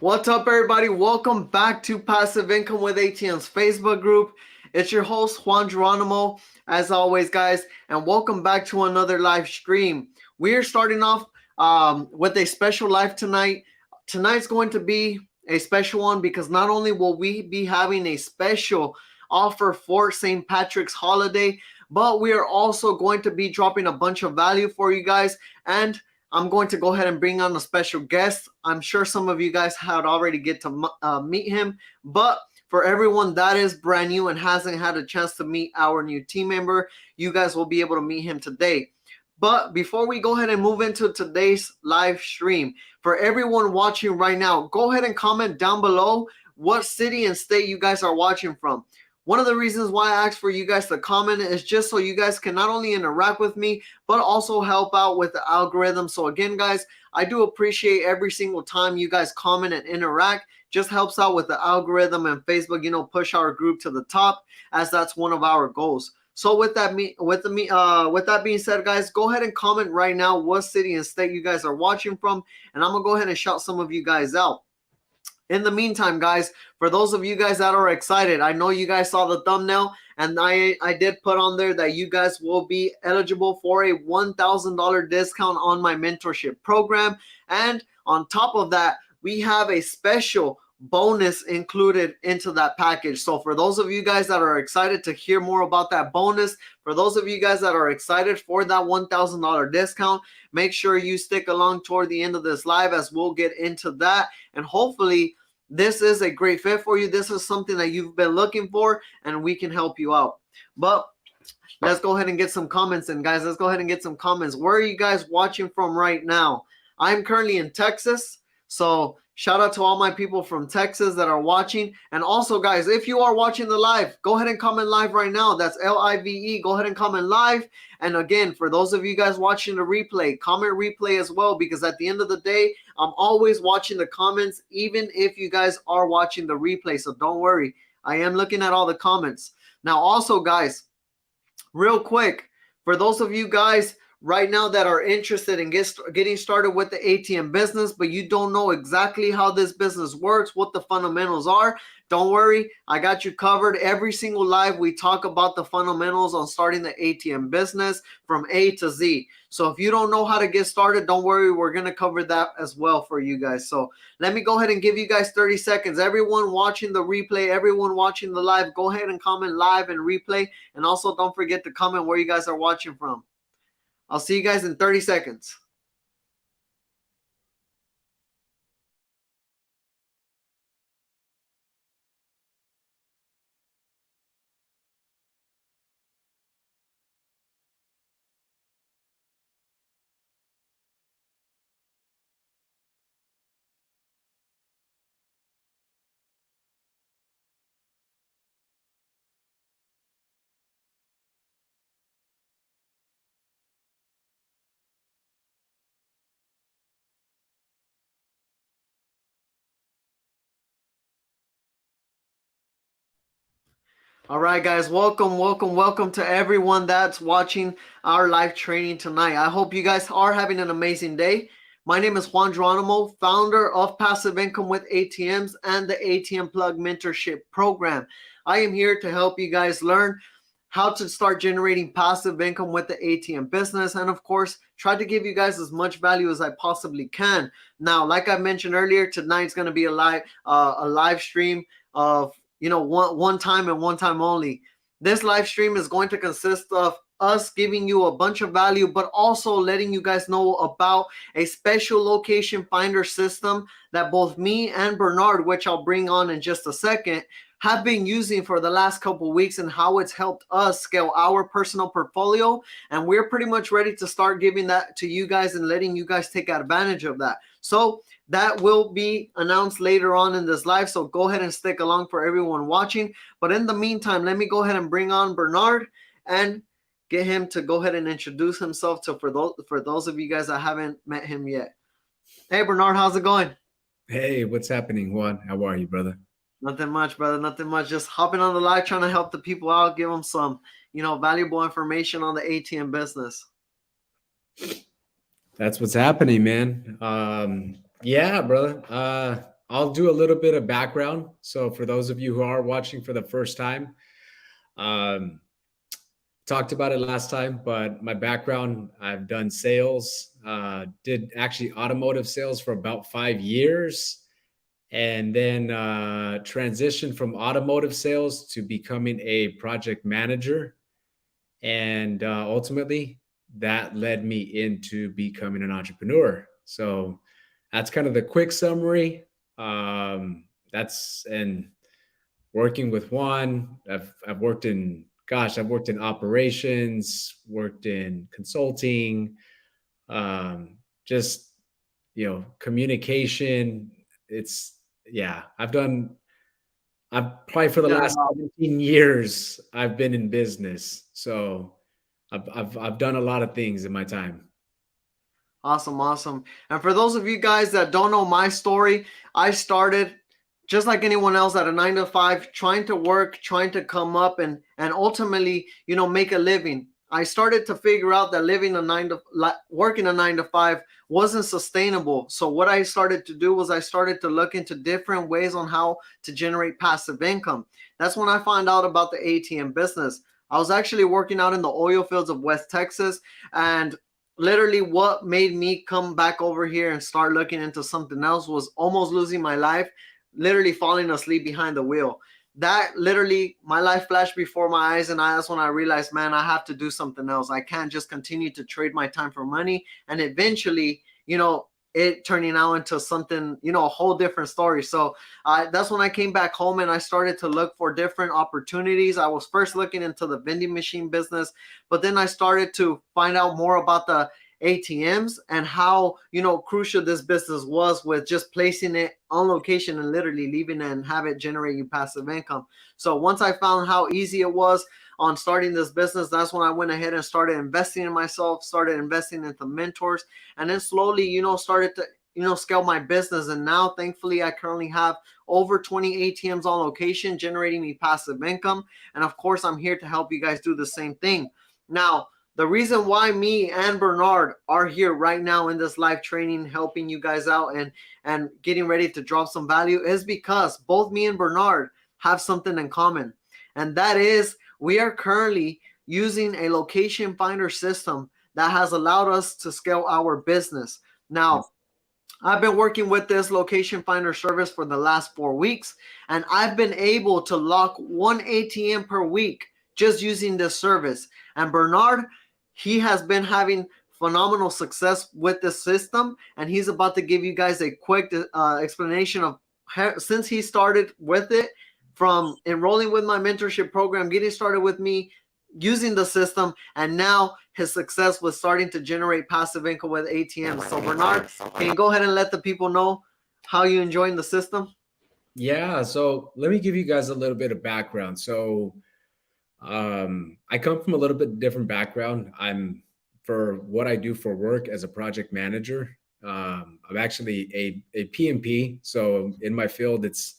What's up, everybody? Welcome back to Passive Income with ATM's Facebook group. It's your host, Juan Jeronimo, as always, guys, and welcome back to another live stream. We are starting off with a special live tonight. Tonight's going to be a special one because not only will we be having a special offer for St. Patrick's holiday, but we are also going to be dropping a bunch of value for you guys, and I'm going to go ahead and bring on a special guest. I'm sure some of you guys had already get to meet him, but for everyone that is brand new and hasn't had a chance to meet our new team member, you guys will be able to meet him today. But before we go ahead and move into today's live stream, for everyone watching right now, go ahead and comment down below what city and state you guys are watching from. One of the reasons why I asked for you guys to comment is just so you guys can not only interact with me, but also help out with the algorithm. So again, guys, I do appreciate every single time you guys comment and interact. Just helps out with the algorithm and Facebook, push our group to the top, as that's one of our goals. So with that being said, guys, go ahead and comment right now what city and state you guys are watching from, and I'm gonna go ahead and shout some of you guys out. In the meantime, guys, for those of you guys that are excited, I know you guys saw the thumbnail, and I did put on there that you guys will be eligible for a $1,000 discount on my mentorship program. And on top of that, we have a special bonus included into that package. So for those of you guys that are excited to hear more about that bonus, for those of you guys that are excited for that $1,000 discount, make sure you stick along toward the end of this live, as we'll get into that. And hopefully this is a great fit for you. This is something that you've been looking for, and we can help you out. But let's go ahead and get some comments in, guys. Let's go ahead and get some comments. Where are you guys watching from right now? I'm currently in Texas, so shout out to all my people from Texas that are watching. And also, guys, if you are watching the live, go ahead and comment live right now. That's LIVE. Go ahead and comment live. And again, for those of you guys watching the replay, comment replay as well, because at the end of the day, I'm always watching the comments, even if you guys are watching the replay. So don't worry, I am looking at all the comments. Now, also, guys, real quick, for those of you guys right now that are interested in getting started with the ATM business, but you don't know exactly how this business works, what the fundamentals are, don't worry, I got you covered. Every single live, we talk about the fundamentals on starting the ATM business from A to Z. So if you don't know how to get started, don't worry, we're going to cover that as well for you guys. So let me go ahead and give you guys 30 seconds. Everyone watching the replay, everyone watching the live, go ahead and comment live and replay. And also don't forget to comment where you guys are watching from. I'll see you guys in 30 seconds. All right, guys, welcome to everyone that's watching our live training tonight. I hope you guys are having an amazing day. My name is Juan Jeronimo, founder of Passive Income with ATMs and the ATM Plug Mentorship Program. I am here to help you guys learn how to start generating passive income with the ATM business, and of course, try to give you guys as much value as I possibly can. Now, like I mentioned earlier, tonight's going to be a live stream of one time and one time only. This live stream is going to consist of us giving you a bunch of value, but also letting you guys know about a special location finder system that both me and Bernard, which I'll bring on in just a second, have been using for the last couple weeks, and how it's helped us scale our personal portfolio. And we're pretty much ready to start giving that to you guys and letting you guys take advantage of that. So that will be announced later on in this live. So go ahead and stick along for everyone watching. But in the meantime, let me go ahead and bring on Bernard and get him to go ahead and introduce himself to for those of you guys that haven't met him yet. Hey, Bernard, how's it going? Hey, what's happening, Juan? How are you, brother? Nothing much, brother. Nothing much. Just hopping on the live, trying to help the people out, give them some, valuable information on the ATM business. That's what's happening, man. Yeah, brother. I'll do a little bit of background. So for those of you who are watching for the first time, um, talked about it last time, but my background, I've done sales, did actually automotive sales for about 5 years, and then transitioned from automotive sales to becoming a project manager. And ultimately, that led me into becoming an entrepreneur. So that's kind of the quick summary. That's and working with Juan. I've worked in I've worked in operations, worked in consulting, just communication. It's yeah, I've probably for the Yeah. last 17 years I've been in business. So I've done a lot of things in my time. Awesome, awesome. And for those of you guys that don't know my story, I started just like anyone else at a 9 to 5, trying to work, trying to come up and ultimately, make a living. I started to figure out that working a 9 to 5 wasn't sustainable. So what I started to do was I started to look into different ways on how to generate passive income. That's when I found out about the ATM business. I was actually working out in the oil fields of West Texas, and literally what made me come back over here and start looking into something else was almost losing my life, literally falling asleep behind the wheel. That literally, my life flashed before my eyes, and that's when I realized, man, I have to do something else. I can't just continue to trade my time for money. And eventually, it turning out into something, a whole different story. So that's when I came back home and I started to look for different opportunities. I was first looking into the vending machine business, but then I started to find out more about the ATMs and how, crucial this business was with just placing it on location and literally leaving it and have it generate you passive income. So once I found how easy it was on starting this business, that's when I went ahead and started investing in myself, started investing into mentors, and then slowly, started to, scale my business. And now, thankfully, I currently have over 20 ATMs on location, generating me passive income. And of course, I'm here to help you guys do the same thing. Now, the reason why me and Bernard are here right now in this live training, helping you guys out and getting ready to drop some value, is because both me and Bernard have something in common. And that is, we are currently using a location finder system that has allowed us to scale our business. Now, I've been working with this location finder service for the last 4 weeks, and I've been able to lock one ATM per week just using this service. And Bernard, he has been having phenomenal success with this system, and he's about to give you guys a quick explanation of since he started with it, from enrolling with my mentorship program, getting started with me, using the system, and now his success was starting to generate passive income with ATMs. So Bernard, can you go ahead and let the people know how you enjoying the system? Yeah, so let me give you guys a little bit of background. So I come from a little bit different background. I'm for what I do for work as a project manager. I'm actually a PMP. So in my field, it's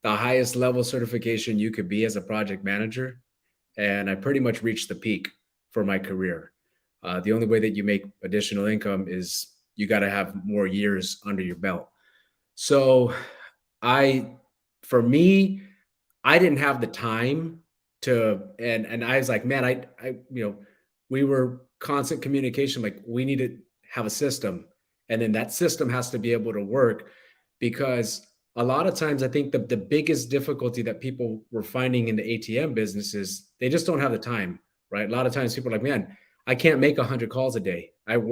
the highest level certification you could be as a project manager. And I pretty much reached the peak for my career. The only way that you make additional income is you got to have more years under your belt. So I, for me, I didn't have the time to, and I was like, man, we were constant communication. Like we need to have a system, and then that system has to be able to work, because a lot of times I think the biggest difficulty that people were finding in the ATM business is they just don't have the time, right? A lot of times people are like, man, I can't make 100 calls a day. I'm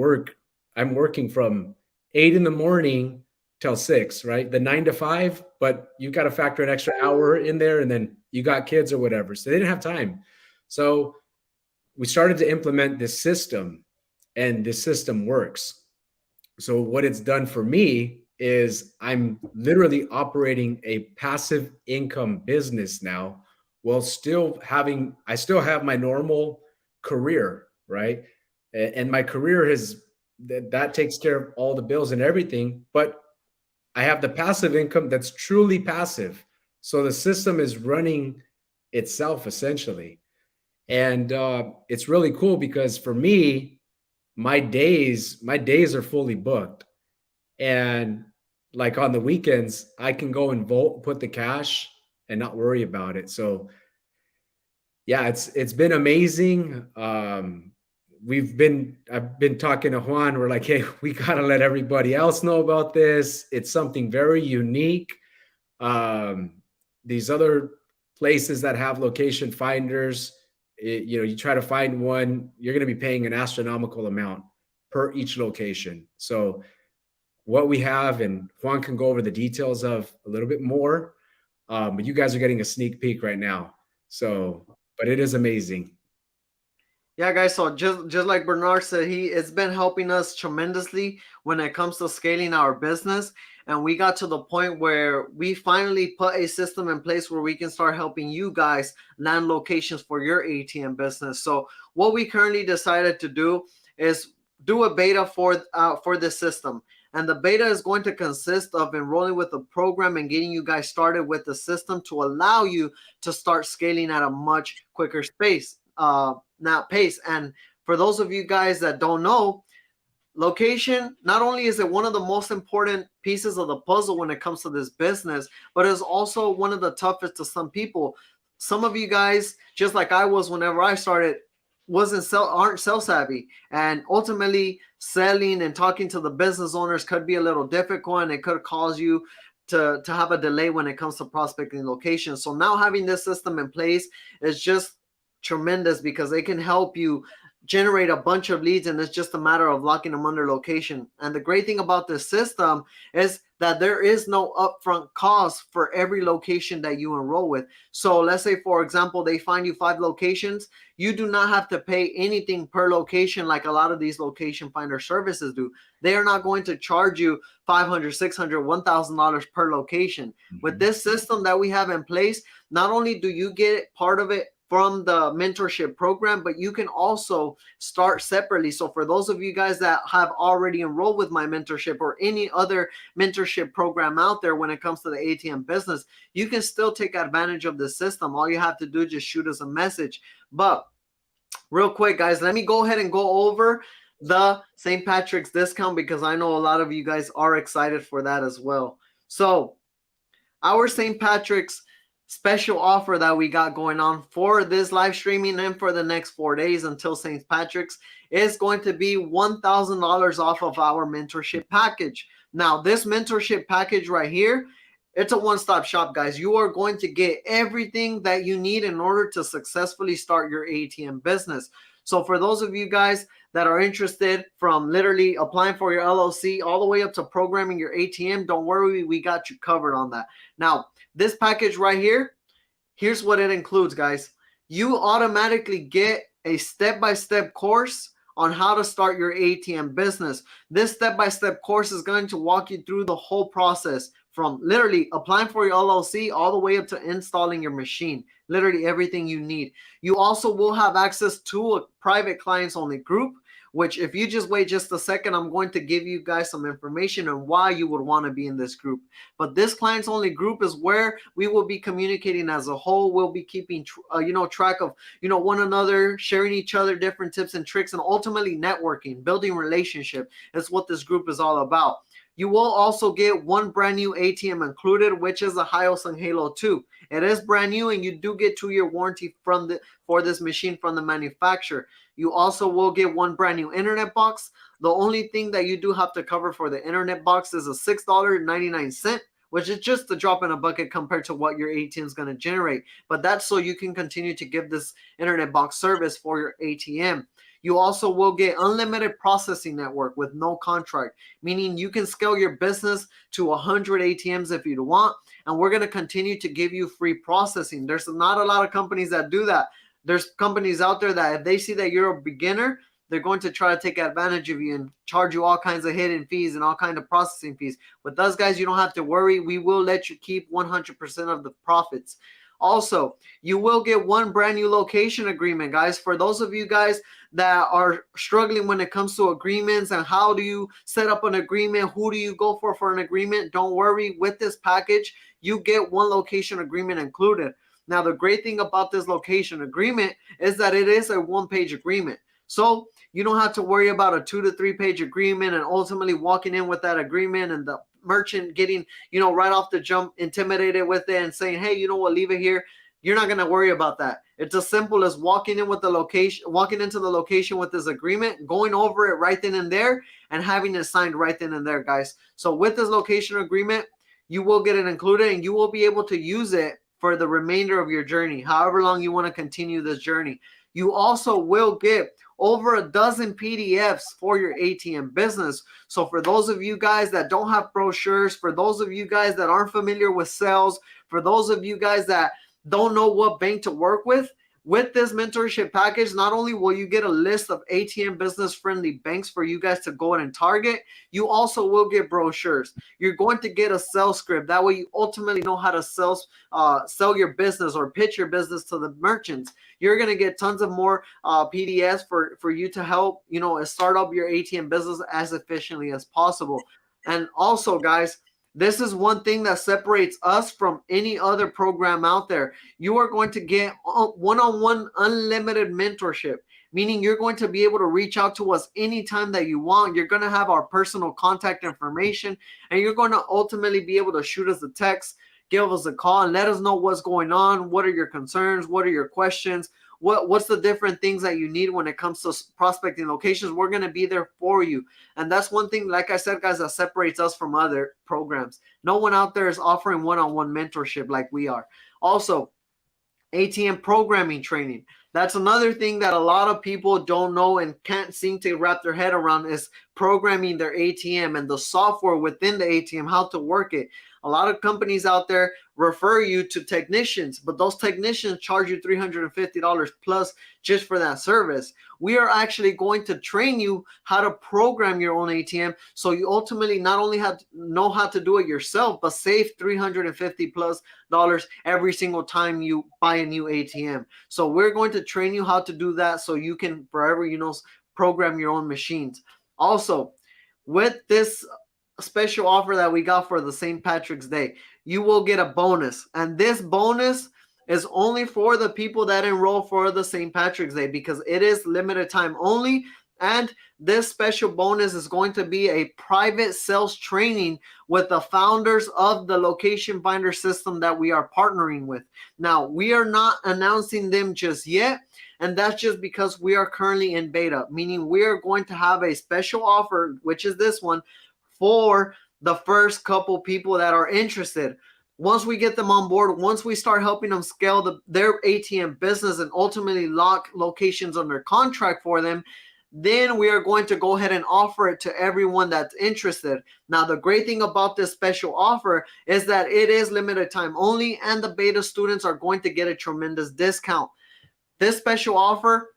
working from 8 in the morning till 6, right? The 9 to 5, but you got to factor an extra hour in there, and then you got kids or whatever. So they didn't have time. So we started to implement this system, and this system works. So what it's done for me is I'm literally operating a passive income business now, while I still have my normal career, right? And my career that takes care of all the bills and everything, but I have the passive income that's truly passive. So the system is running itself essentially. And it's really cool because for me, my days are fully booked. And like on the weekends, I can go and put the cash and not worry about it. So yeah, it's been amazing. I've been talking to Juan. We're like, hey, we gotta let everybody else know about this. It's something very unique. These other places that have location finders, you try to find one, you're going to be paying an astronomical amount per each location. So what we have, and Juan can go over the details of a little bit more, but you guys are getting a sneak peek right now. So, but it is amazing. Yeah, guys. So just like Bernard said, it's been helping us tremendously when it comes to scaling our business, and we got to the point where we finally put a system in place where we can start helping you guys land locations for your ATM business. So what we currently decided to do is do a beta for this system. And the beta is going to consist of enrolling with the program and getting you guys started with the system to allow you to start scaling at a much quicker pace. And for those of you guys that don't know, location, not only is it one of the most important pieces of the puzzle when it comes to this business, but it's also one of the toughest to some people. Some of you guys, just like I was whenever I started, aren't sales savvy, and ultimately selling and talking to the business owners could be a little difficult, and it could cause you to have a delay when it comes to prospecting locations. So now having this system in place is just tremendous because they can help you generate a bunch of leads, and it's just a matter of locking them under location. And the great thing about this system is that there is no upfront cost for every location that you enroll with. So let's say, for example, they find you 5 locations. You do not have to pay anything per location like a lot of these location finder services do. They are not going to charge you $500, $600, $1,000 per location. Mm-hmm. With this system that we have in place, not only do you get part of it from the mentorship program, but you can also start separately. So for those of you guys that have already enrolled with my mentorship or any other mentorship program out there when it comes to the ATM business, you can still take advantage of the system. All you have to do is just shoot us a message. But real quick, guys, let me go ahead and go over the St. Patrick's discount because I know a lot of you guys are excited for that as well. So our St. Patrick's special offer that we got going on for this live streaming and for the next 4 days until St. Patrick's is going to be $1,000 off of our mentorship package. Now, this mentorship package right here, it's a one-stop shop, guys. You are going to get everything that you need in order to successfully start your ATM business. So for those of you guys that are interested, from literally applying for your LLC all the way up to programming your ATM, don't worry, we got you covered on that. Now, this package right here, here's what it includes, guys. You automatically get a step-by-step course on how to start your ATM business. This step-by-step course is going to walk you through the whole process from literally applying for your LLC all the way up to installing your machine. Literally everything you need. You also will have access to a private clients only group, which if you just wait just a second, I'm going to give you guys some information on why you would want to be in this group. But this clients only group is where we will be communicating as a whole. We'll be keeping track of one another, sharing each other different tips and tricks, and ultimately networking, building relationship. That's what this group is all about. You will also get one brand new ATM included, which is a Hyosung Halo 2. It is brand new, and you do get 2-year warranty for this machine from the manufacturer. You also will get one brand new internet box. The only thing that you do have to cover for the internet box is a $6.99, which is just a drop in a bucket compared to what your ATM is going to generate. But that's so you can continue to give this internet box service for your ATM. You also will get unlimited processing network with no contract, meaning you can scale your business to 100 ATMs if you want, and we're going to continue to give you free processing. There's not a lot of companies that do that. There's companies out there that if they see that you're a beginner, they're going to try to take advantage of you and charge you all kinds of hidden fees and all kinds of processing fees. With us, guys, you don't have to worry. We will let you keep 100% of the profits. Also, you will get one brand new location agreement, guys. For those of you guys that are struggling when it comes to agreements and how do you set up an agreement, who do you go for an agreement, don't worry. With this package, you get one location agreement included. Now, the great thing about this location agreement is that it is a one-page agreement. So you don't have to worry about a 2 to 3 page agreement and ultimately walking in with that agreement and the merchant getting, right off the jump intimidated with it and saying, hey, you know what, leave it here. You're not going to worry about that. It's as simple as walking into the location with this agreement, going over it right then and there, and having it signed right then and there, guys. So with this location agreement, you will get it included, and you will be able to use it for the remainder of your journey, however long you want to continue this journey. You also will get over a dozen PDFs for your ATM business. So for those of you guys that don't have brochures, for those of you guys that aren't familiar with sales, for those of you guys that don't know what bank to work with this mentorship package, not only will you get a list of ATM business friendly banks for you guys to go in and target, you also will get brochures. You're going to get a sales script. That way you ultimately know how to sell your business or pitch your business to the merchants. You're going to get tons of more PDFs for you to help, start up your ATM business as efficiently as possible. And also, guys, this is one thing that separates us from any other program out there. You are going to get one-on-one unlimited mentorship, meaning you're going to be able to reach out to us anytime that you want. You're going to have our personal contact information, and you're going to ultimately be able to shoot us a text, give us a call, and let us know what's going on. What are your concerns? What are your questions? What's the different things that you need when it comes to prospecting locations? We're going to be there for you. And that's one thing, like I said, guys, that separates us from other programs. No one out there is offering one-on-one mentorship like we are. Also, ATM programming training. That's another thing that a lot of people don't know and can't seem to wrap their head around, is programming their ATM and the software within the ATM, how to work it. A lot of companies out there refer you to technicians, but those technicians charge you $350 plus just for that service. We are actually going to train you how to program your own ATM, so you ultimately not only know how to do it yourself, but save $350 plus every single time you buy a new ATM. So we're going to train you how to do that, so you can forever, program your own machines. Also, with this special offer that we got for the St. Patrick's Day, you will get a bonus, and this bonus is only for the people that enroll for the St. Patrick's Day, because it is limited time only. And this special bonus is going to be a private sales training with the founders of the location finder system that we are partnering with. Now, we are not announcing them just yet, and that's just because we are currently in beta, meaning we are going to have a special offer, which is this one, for the first couple people that are interested. Once we get them on board, once we start helping them scale their ATM business and ultimately lock locations under contract for them, then we are going to go ahead and offer it to everyone that's interested. Now, the great thing about this special offer is that it is limited time only, and the beta students are going to get a tremendous discount. This special offer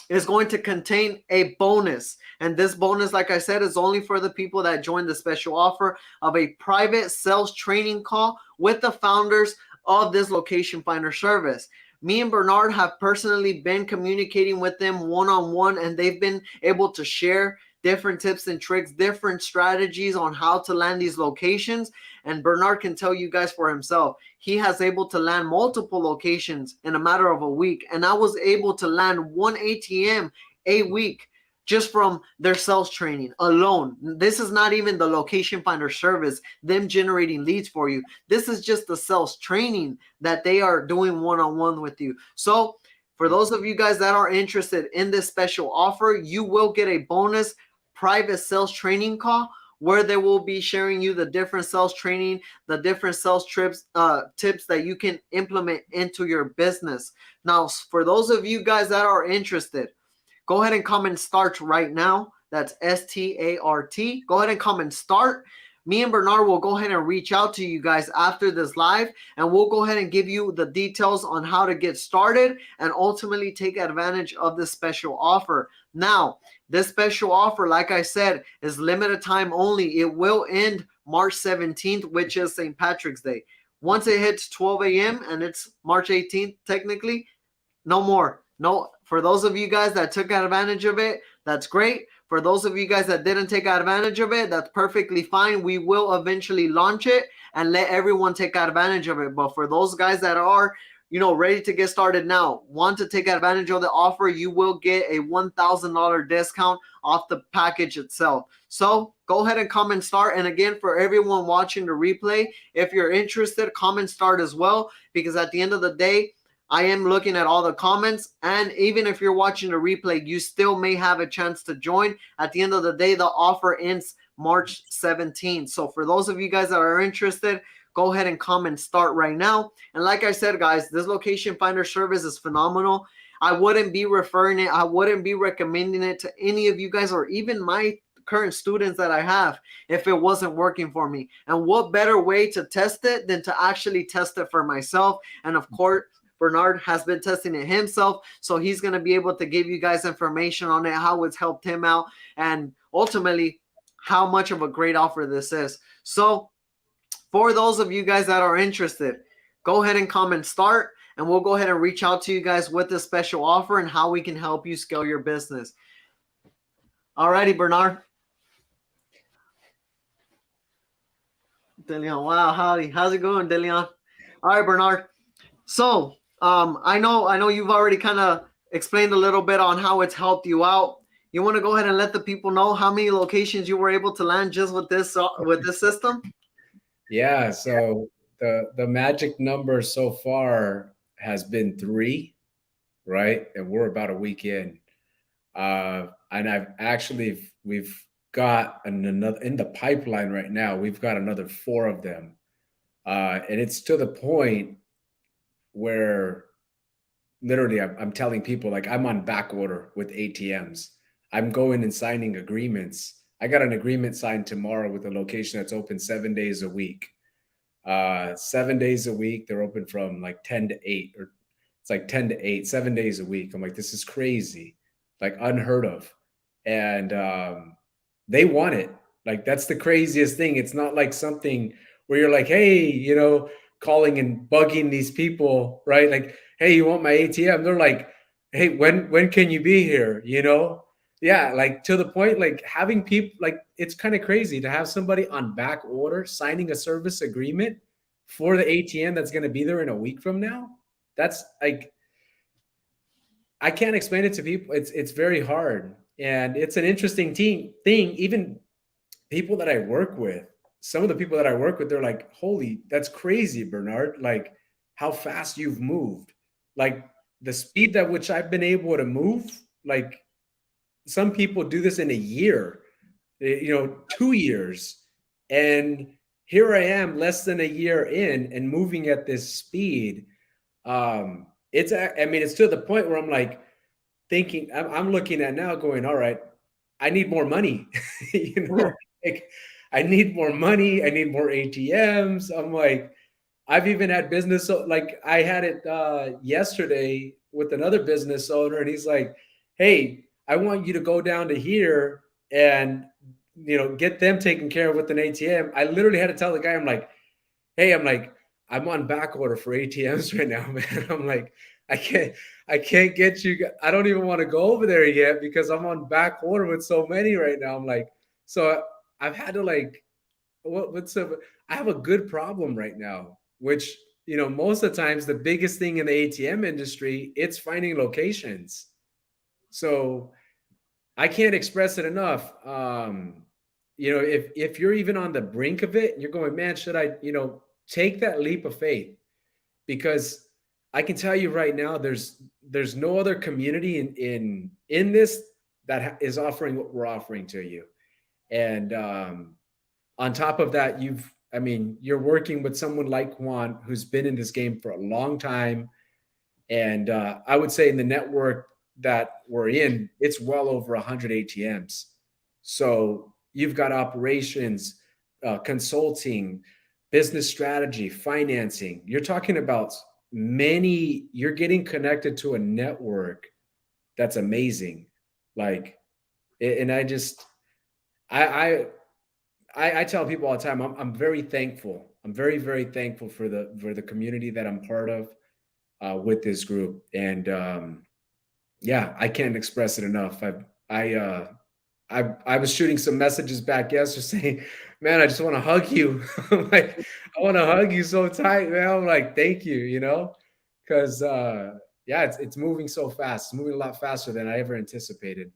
is going to contain a bonus. And this bonus, like I said, is only for the people that join the special offer of a private sales training call with the founders of this location finder service. Me and Bernard have personally been communicating with them one-on-one, and they've been able to share different tips and tricks, different strategies on how to land these locations. And Bernard can tell you guys for himself, he has able to land multiple locations in a matter of a week. And I was able to land one ATM a week just from their sales training alone. This is not even the location finder service, them generating leads for you. This is just the sales training that they are doing one-on-one with you. So for those of you guys that are interested in this special offer, you will get a bonus private sales training call where they will be sharing you the different sales training, the different sales tips that you can implement into your business. Now, for those of you guys that are interested, go ahead and comment START right now. That's START. Go ahead and comment START. Me and Bernard will go ahead and reach out to you guys after this live, and we'll go ahead and give you the details on how to get started and ultimately take advantage of this special offer. Now, this special offer, like I said, is limited time only. It will end March 17th, which is St. Patrick's Day. Once it hits 12 a.m. and it's March 18th, technically, no more. No, for those of you guys that took advantage of it, that's great. For those of you guys that didn't take advantage of it, that's perfectly fine. We will eventually launch it and let everyone take advantage of it. But for those guys that are ready to get started now, want to take advantage of the offer, you will get a $1,000 discount off the package itself. So go ahead and comment start. And again, for everyone watching the replay, if you're interested, comment start as well, because at the end of the day, I am looking at all the comments, and even if you're watching the replay, you still may have a chance to join. At the end of the day, the offer ends March 17th. So for those of you guys that are interested, go ahead and comment start right now. And like I said, guys, this location finder service is phenomenal. I wouldn't be referring it, I wouldn't be recommending it to any of you guys, or even my current students that I have, if it wasn't working for me. And what better way to test it than to actually test it for myself? And of course, Bernard has been testing it himself, so he's going to be able to give you guys information on it, how it's helped him out, and ultimately how much of a great offer this is. So for those of you guys that are interested, go ahead and comment start, and we'll go ahead and reach out to you guys with this special offer and how we can help you scale your business. Alrighty, Bernard. DeLeon, wow, howdy. How's it going, DeLeon? All right, Bernard. So I know you've already kind of explained a little bit on how it's helped you out. You want to go ahead and let the people know how many locations you were able to land just with this system? Yeah, so the magic number so far has been 3, right? And we're about a week in. And we've got another in the pipeline right now. We've got another 4 of them. And it's to the point where literally I'm telling people, like, I'm on back order with ATMs. I'm going and signing agreements. I got an agreement signed tomorrow with a location that's open 7 days a week. 7 days a week. They're open from like 10 to 8, or it's like 10 to 8, 7 days a week. I'm like, this is crazy, like unheard of. And they want it. Like, that's the craziest thing. It's not like something where you're like, hey, calling and bugging these people, right? Like, hey, you want my ATM? They're like, hey, when can you be here? Yeah, like, to the point, like, having people, like, it's kind of crazy to have somebody on back order signing a service agreement for the ATM that's going to be there in a week from now. That's like, I can't explain it to people. It's very hard, and it's an interesting thing. Even people that I work with, some of the people that I work with, they're like, holy, that's crazy, Bernard. Like, how fast you've moved. Like, the speed at which I've been able to move, like, some people do this in a year, 2 years. And here I am less than a year in and moving at this speed. It's to the point where I'm like thinking, I'm looking at now going, all right, I need more money. Like, I need more money. I need more ATMs. I'm like, I've even had business. So, like, I had it yesterday with another business owner, and he's like, hey, I want you to go down to here and, get them taken care of with an ATM. I literally had to tell the guy, I'm like, hey, I'm on back order for ATMs right now, man. I'm like, I can't get you. I don't even want to go over there yet because I'm on back order with so many right now. I'm like, so I've had to, like, I have a good problem right now, which, most of the times the biggest thing in the ATM industry, it's finding locations. So I can't express it enough. If you're even on the brink of it, you're going, man, should I, take that leap of faith? Because I can tell you right now, there's no other community in this that is offering what we're offering to you. And on top of that, you're working with someone like Juan, who's been in this game for a long time. And I would say in the network that we're in, it's well over 100 ATMs. So you've got operations, consulting, business strategy, financing. You're talking about you're getting connected to a network that's amazing. Like, and I tell people all the time, I'm very thankful. I'm very, very thankful for the community that I'm part of with this group. And yeah, I can't express it enough. I was shooting some messages back yesterday saying, man, I just want to hug you. I'm like, I want to hug you so tight, man. I'm like, thank you, because yeah, it's moving so fast. It's moving a lot faster than I ever anticipated.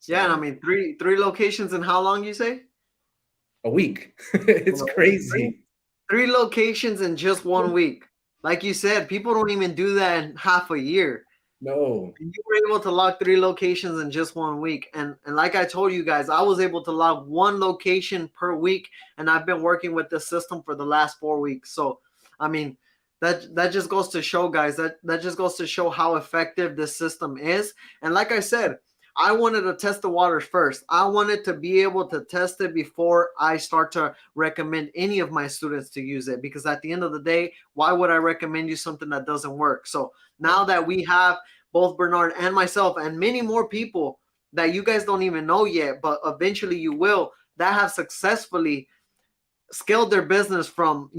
Yeah, and I So mean three locations in how long you say? a week. It's Three crazy. three locations in just 1 week. Like you said, people don't even do that in half a year. No. And you were able to log three locations in just 1 week. And like I told you guys, I was able to log one location per week, and I've been working with this system for the last 4 weeks. So I mean, that just goes to show, guys, that just goes to show how effective this system is. And like I said, I wanted to test the waters first. I wanted to be able to test it before I start to recommend any of my students to use it. Because at the end of the day, why would I recommend you something that doesn't work? So now Yeah. that we have both Bernard and myself and many more people that you guys don't even know yet, but eventually you will, that have successfully scaled their business from,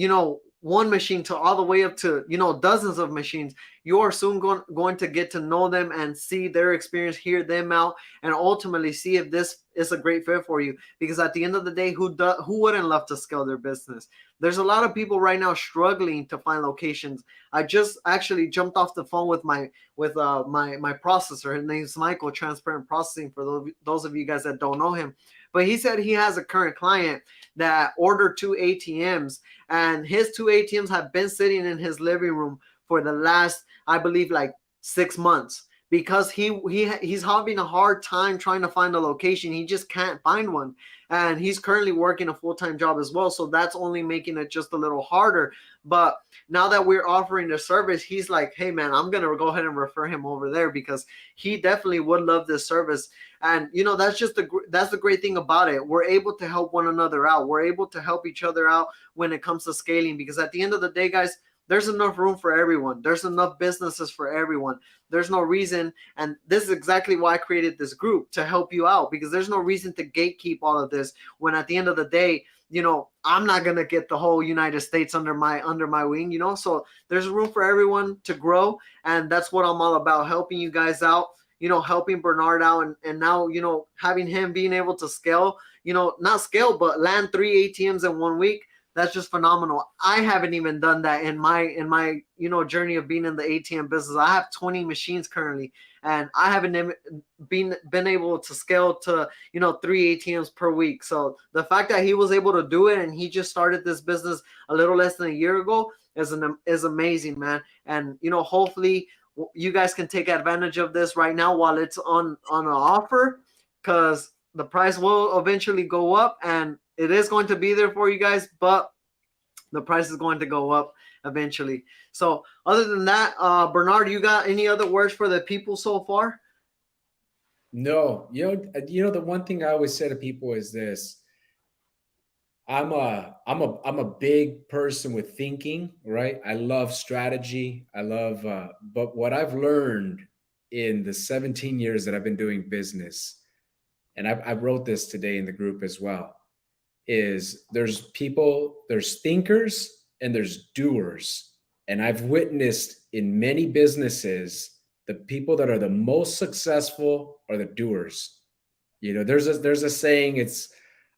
one machine to all the way up to, dozens of machines. You are soon going to get to know them and see their experience, hear them out, and ultimately see if this is a great fit for you. Because at the end of the day, who wouldn't love to scale their business? There's a lot of people right now struggling to find locations. I just actually jumped off the phone with my processor. His name's Michael, Transparent Processing, for those of you guys that don't know him. But he said he has a current client that ordered two ATMs, and his two ATMs have been sitting in his living room for the last, I believe, like 6 months, because he's having a hard time trying to find a location. He just can't find one, and he's currently working a full-time job as well, so that's only making it just a little harder. But now that we're offering the service, he's like, hey man, I'm gonna go ahead and refer him over there, because he definitely would love this service. And that's the great thing about it. We're able to help one another out. We're able to help each other out when it comes to scaling, because at the end of the day, guys, there's enough room for everyone. There's enough businesses for everyone. There's no reason, and this is exactly why I created this group, to help you out, because there's no reason to gatekeep all of this, when at the end of the day, I'm not gonna get the whole United States under my wing, So there's room for everyone to grow, and that's what I'm all about, helping you guys out, helping Bernard out, and now, having him being able to scale, not scale, but land three ATMs in 1 week. That's just phenomenal. I haven't even done that in my journey of being in the ATM business. I have 20 machines currently, and I haven't been able to scale to three ATMs per week. So the fact that he was able to do it, and he just started this business a little less than a year ago, is amazing, man. And hopefully you guys can take advantage of this right now while it's on an offer, because the price will eventually go up, and it is going to be there for you guys, but the price is going to go up eventually. So other than that, Bernard, you got any other words for the people so far? No, the one thing I always say to people is this. I'm a big person with thinking, right? I love strategy. I love but what I've learned in the 17 years that I've been doing business, and I wrote this today in the group as well, is there's thinkers and there's doers. And I've witnessed in many businesses, the people that are the most successful are the doers. There's a saying,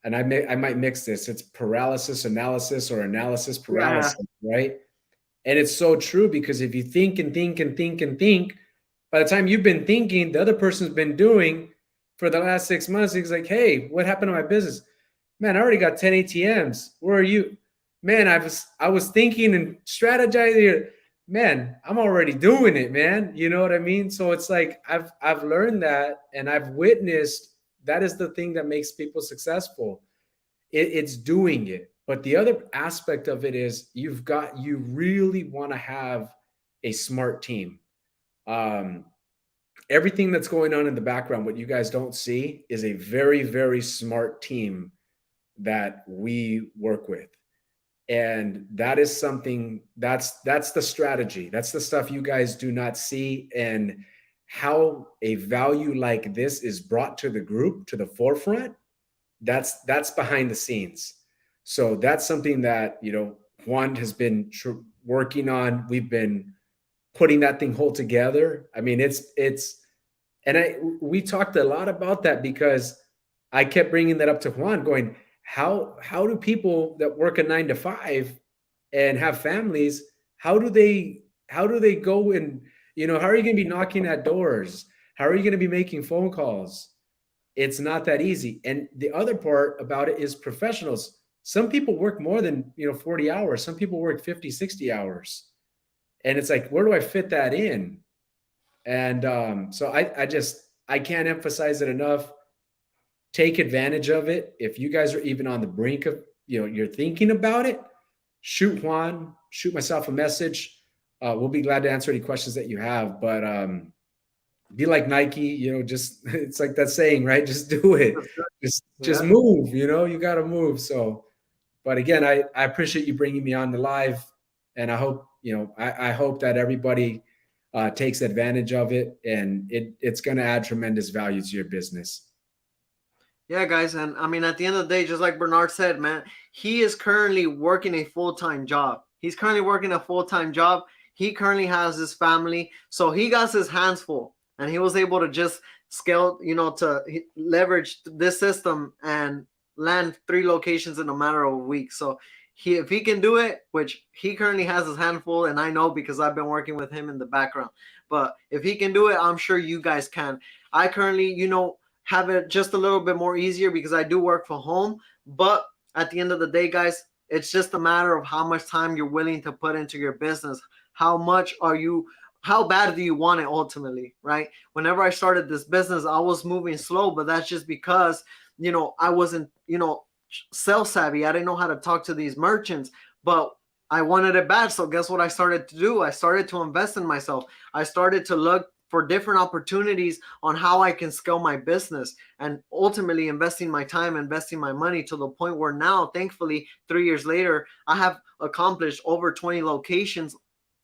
and I might mix this. It's paralysis analysis, or analysis Yeah, paralysis, right? And it's so true, because if you think and think and think and think, by the time you've been thinking, the other person's been doing for the last 6 months. He's like, hey, what happened to my business? Man, I already got 10 ATMs. Where are you? Man, I was thinking and strategizing. Man, I'm already doing it, man. You know what I mean? So it's like I've learned that, and I've witnessed that is the thing that makes people successful. It's doing it. But the other aspect of it is you really want to have a smart team. Um, Everything that's going on in the background, what you guys don't see, is a very, very smart team that we work with. And that is something that's the strategy. That's the stuff you guys do not see. And how a value like this is brought to the group, to the forefront, that's behind the scenes. So that's something that Juan has been working on. We've been putting that thing whole together. I mean, we talked a lot about that, because I kept bringing that up to Juan, going, how do people that work a 9 to 5 and have families, how do they how do they go and, how are you going to be knocking at doors? How are you going to be making phone calls? It's not that easy. And the other part about it is professionals. Some people work more than, 40 hours. Some people work 50, 60 hours. And it's like, where do I fit that in? And so I can't emphasize it enough. Take advantage of it. If you guys are even on the brink of, you're thinking about it, shoot Juan, shoot myself a message. We'll be glad to answer any questions that you have. But be like Nike, just it's like that saying, right? Just do it. Just move, you got to move. So, but again, I appreciate you bringing me on the live, and I hope, I hope that everybody takes advantage of it, and it's going to add tremendous value to your business. Yeah, guys, and I mean, at the end of the day, just like Bernard said, man, he is currently working a full-time job. He's currently working a full-time job. He currently has his family, so he got his hands full, and he was able to just scale, to leverage this system and land 3 locations in a matter of a week. So if he can do it, which he currently has his handful, and I know because I've been working with him in the background, but if he can do it, I'm sure you guys can. I currently, have it just a little bit more easier because I do work from home. But at the end of the day, guys, it's just a matter of how much time you're willing to put into your business. How bad do you want it ultimately, right? Whenever I started this business, I was moving slow, but that's just because, I wasn't, sales savvy. I didn't know how to talk to these merchants, but I wanted it bad. So guess what I started to do? I started to invest in myself. I started to look for different opportunities on how I can scale my business, and ultimately investing my time, investing my money to the point where now, thankfully, 3 years later, I have accomplished over 20 locations,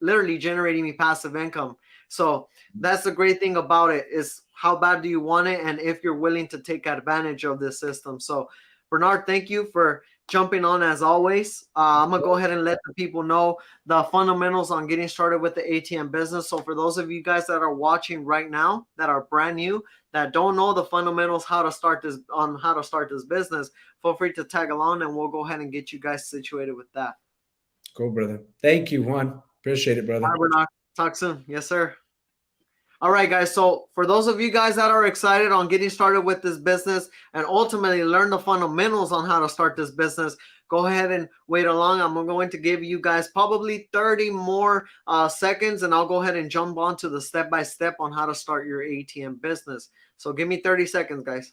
literally generating me passive income. So that's the great thing about it, is how bad do you want it, and if you're willing to take advantage of this system. So Bernard, thank you for jumping on as always. I'm going to go ahead and let the people know the fundamentals on getting started with the ATM business. So for those of you guys that are watching right now that are brand new, that don't know the fundamentals, how to start this business, feel free to tag along and we'll go ahead and get you guys situated with that. Cool, brother. Thank you, Juan. Appreciate it, brother. Bye, Bernard. Talk soon. Yes, sir. All right, guys. So for those of you guys that are excited on getting started with this business and ultimately learn the fundamentals on how to start this business, go ahead and wait along. I'm going to give you guys probably 30 more seconds, and I'll go ahead and jump on to the step-by-step on how to start your ATM business. So give me 30 seconds, guys.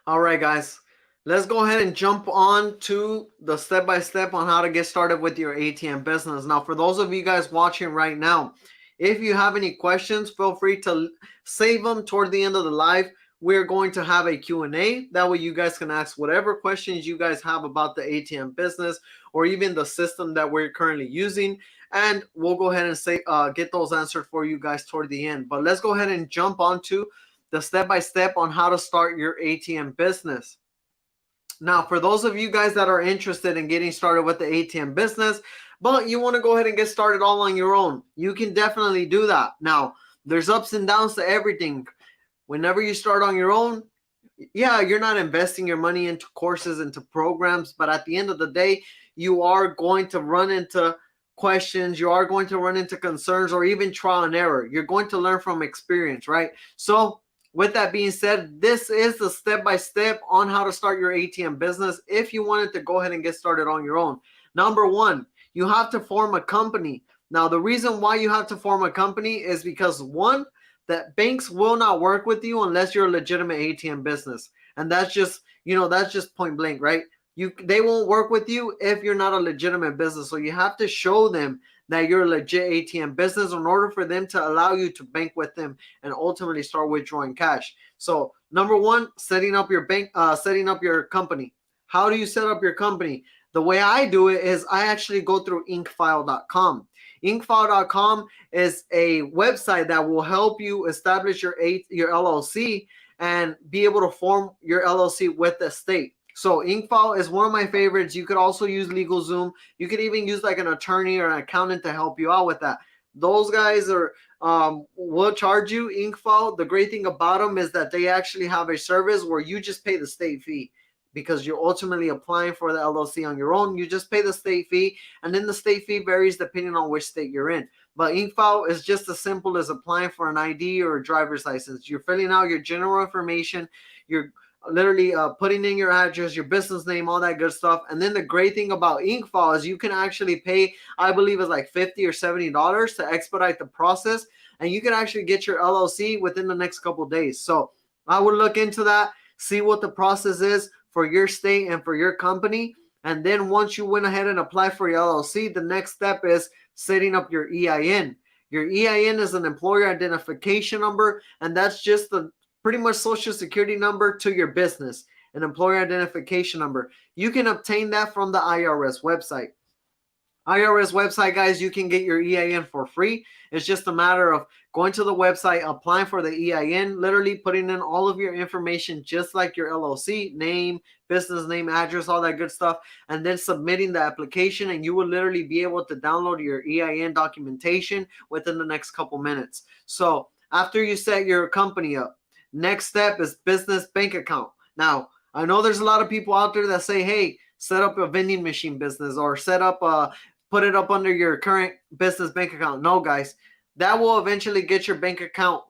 All right, guys, let's go ahead and jump on to the step-by-step on how to get started with your ATM business. Now, for those of you guys watching right now, if you have any questions, feel free to save them toward the end of the live. We're going to have a Q&A. That way you guys can ask whatever questions you guys have about the ATM business or even the system that we're currently using. And we'll go ahead and get those answered for you guys toward the end. But let's go ahead and jump onto the step-by-step on how to start your ATM business. Now, for those of you guys that are interested in getting started with the ATM business, but you want to go ahead and get started all on your own, you can definitely do that. Now, there's ups and downs to everything. Whenever you start on your own, yeah, you're not investing your money into courses, into programs, but at the end of the day, you are going to run into questions, you are going to run into concerns, or even trial and error. You're going to learn from experience, right? So with that being said, this is the step-by-step on how to start your ATM business if you wanted to go ahead and get started on your own. Number one, you have to form a company. Now, the reason why you have to form a company is because, one, that banks will not work with you unless you're a legitimate ATM business. And that's just, that's just point blank, right? They won't work with you if you're not a legitimate business. So you have to show them that you're a legit ATM business in order for them to allow you to bank with them and ultimately start withdrawing cash. So number one, setting up your company. How do you set up your company? The way I do it is I actually go through inkfile.com. Inkfile.com is a website that will help you establish your LLC and be able to form your LLC with the state. So Inkfile is one of my favorites. You could also use LegalZoom. You could even use like an attorney or an accountant to help you out with that. Those guys are will charge you. Inkfile, the great thing about them is that they actually have a service where you just pay the state fee because you're ultimately applying for the LLC on your own. You just pay the state fee, and then the state fee varies depending on which state you're in. But Inkfile is just as simple as applying for an ID or a driver's license. You're filling out your general information. You're literally putting in your address, your business name, all that good stuff. And then the great thing about Inkfile is you can actually pay, I believe it's like $50 or $70 to expedite the process, and you can actually get your LLC within the next couple of days. So I would look into that, see what the process is for your state and for your company. And then once you went ahead and apply for your LLC, the next step is setting up your EIN. Your EIN is an employer identification number, and that's just the pretty much social security number to your business, an employer identification number. You can obtain that from the IRS website. IRS website, guys, you can get your EIN for free. It's just a matter of going to the website, applying for the EIN, literally putting in all of your information just like your LLC, name, business name, address, all that good stuff, and then submitting the application, and you will literally be able to download your EIN documentation within the next couple minutes. So after you set your company up, next step is business bank account. Now, I know there's a lot of people out there that say, hey, set up a vending machine business or put it up under your current business bank account. No, guys, that will eventually get your bank account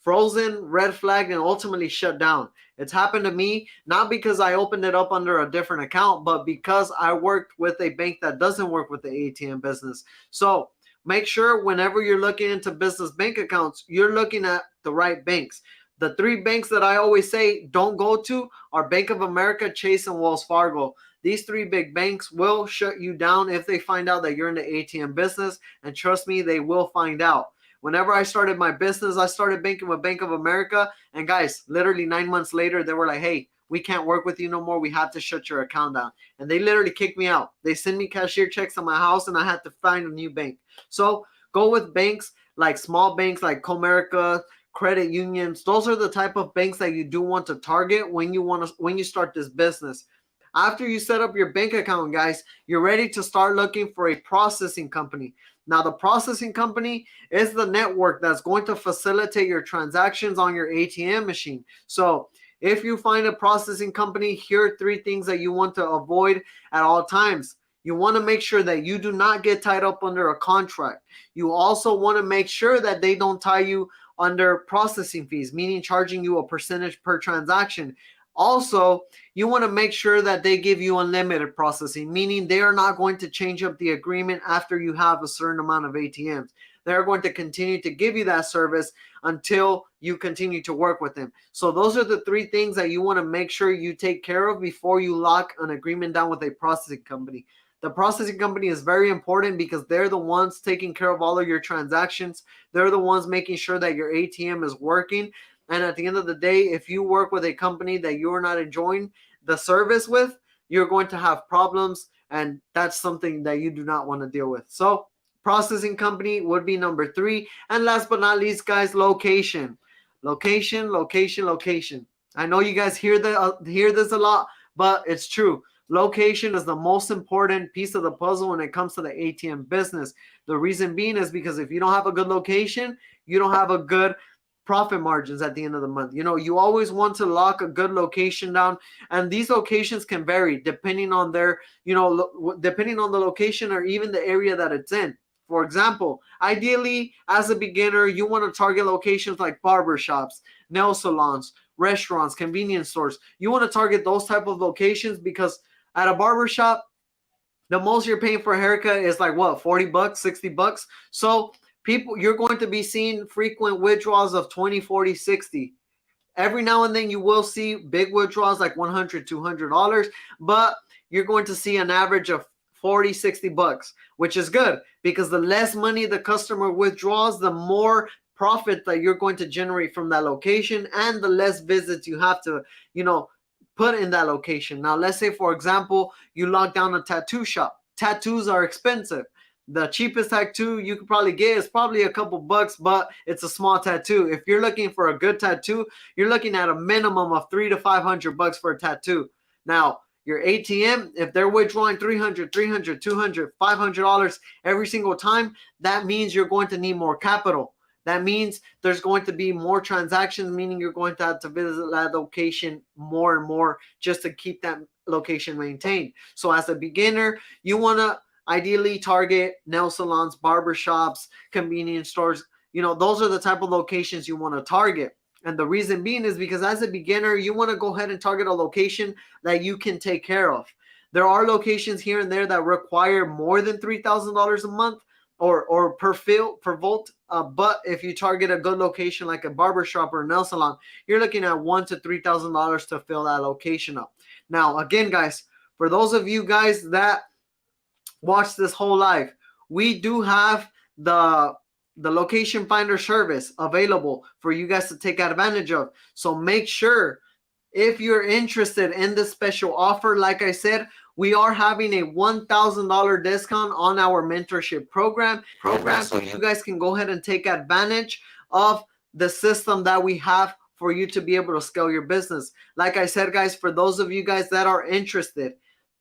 frozen, red flagged, and ultimately shut down. It's happened to me, not because I opened it up under a different account, but because I worked with a bank that doesn't work with the ATM business. So make sure whenever you're looking into business bank accounts, you're looking at the right banks. The three banks that I always say don't go to are Bank of America, Chase, and Wells Fargo. These three big banks will shut you down if they find out that you're in the ATM business, and trust me, they will find out. Whenever I started my business, I started banking with Bank of America, and guys, literally 9 months later, they were like, hey, we can't work with you no more. We have to shut your account down. And they literally kicked me out. They sent me cashier checks to my house, and I had to find a new bank. So go with banks like small banks like Comerica, credit unions. Those are the type of banks that you do want to target when you start this business. After you set up your bank account, guys, you're ready to start looking for a processing company. Now, the processing company is the network that's going to facilitate your transactions on your ATM machine. So if you find a processing company, here are three things that you want to avoid at all times. You want to make sure that you do not get tied up under a contract. You also want to make sure that they don't tie you under processing fees, meaning charging you a percentage per transaction. Also, you want to make sure that they give you unlimited processing, meaning they are not going to change up the agreement after you have a certain amount of ATMs. They're going to continue to give you that service until you continue to work with them. So those are the three things that you want to make sure you take care of before you lock an agreement down with a processing company. The processing company is very important because they're the ones taking care of all of your transactions. They're the ones making sure that your ATM is working. And at the end of the day, if you work with a company that you're not enjoying the service with, you're going to have problems. And that's something that you do not want to deal with. So processing company would be number 3. And last but not least, guys, location. Location, location, location. I know you guys hear this a lot, but it's true. Location is the most important piece of the puzzle when it comes to the ATM business. The reason being is because if you don't have a good location, you don't have a good profit margins at the end of the month. You know, you always want to lock a good location down, and these locations can vary depending on depending on the location or even the area that it's in. For example, ideally, as a beginner, you want to target locations like barbershops, nail salons, restaurants, convenience stores. You want to target those type of locations because at a barbershop, the most you're paying for a haircut is like what, $40, $60. So you're going to be seeing frequent withdrawals of 20, 40, 60. Every now and then you will see big withdrawals like $100, $200, but you're going to see an average of $40, $60, which is good because the less money the customer withdraws, the more profit that you're going to generate from that location and the less visits you have to, put in that location. Now, let's say, for example, you lock down a tattoo shop. Tattoos are expensive. The cheapest tattoo you could probably get is probably a couple bucks, but it's a small tattoo. If you're looking for a good tattoo, you're looking at a minimum of $300 to $500 for a tattoo. Now, your ATM, if they're withdrawing $300, $200, $500 every single time, that means you're going to need more capital. That means there's going to be more transactions, meaning you're going to have to visit that location more and more just to keep that location maintained. So as a beginner, you want to ideally target nail salons, barber shops, convenience stores. Those are the type of locations you want to target. And the reason being is because as a beginner, you want to go ahead and target a location that you can take care of. There are locations here and there that require more than $3,000 a month or per volt. But if you target a good location like a barbershop or a nail salon, you're looking at $1,000 to $3,000 to fill that location up. Now, again, guys, for those of you guys that watch this whole live, we do have the location finder service available for you guys to take advantage of. So make sure, if you're interested in this special offer, like I said, we are having a $1,000 discount on our mentorship program, so you guys can go ahead and take advantage of the system that we have for you to be able to scale your business. Like I said, guys, for those of you guys that are interested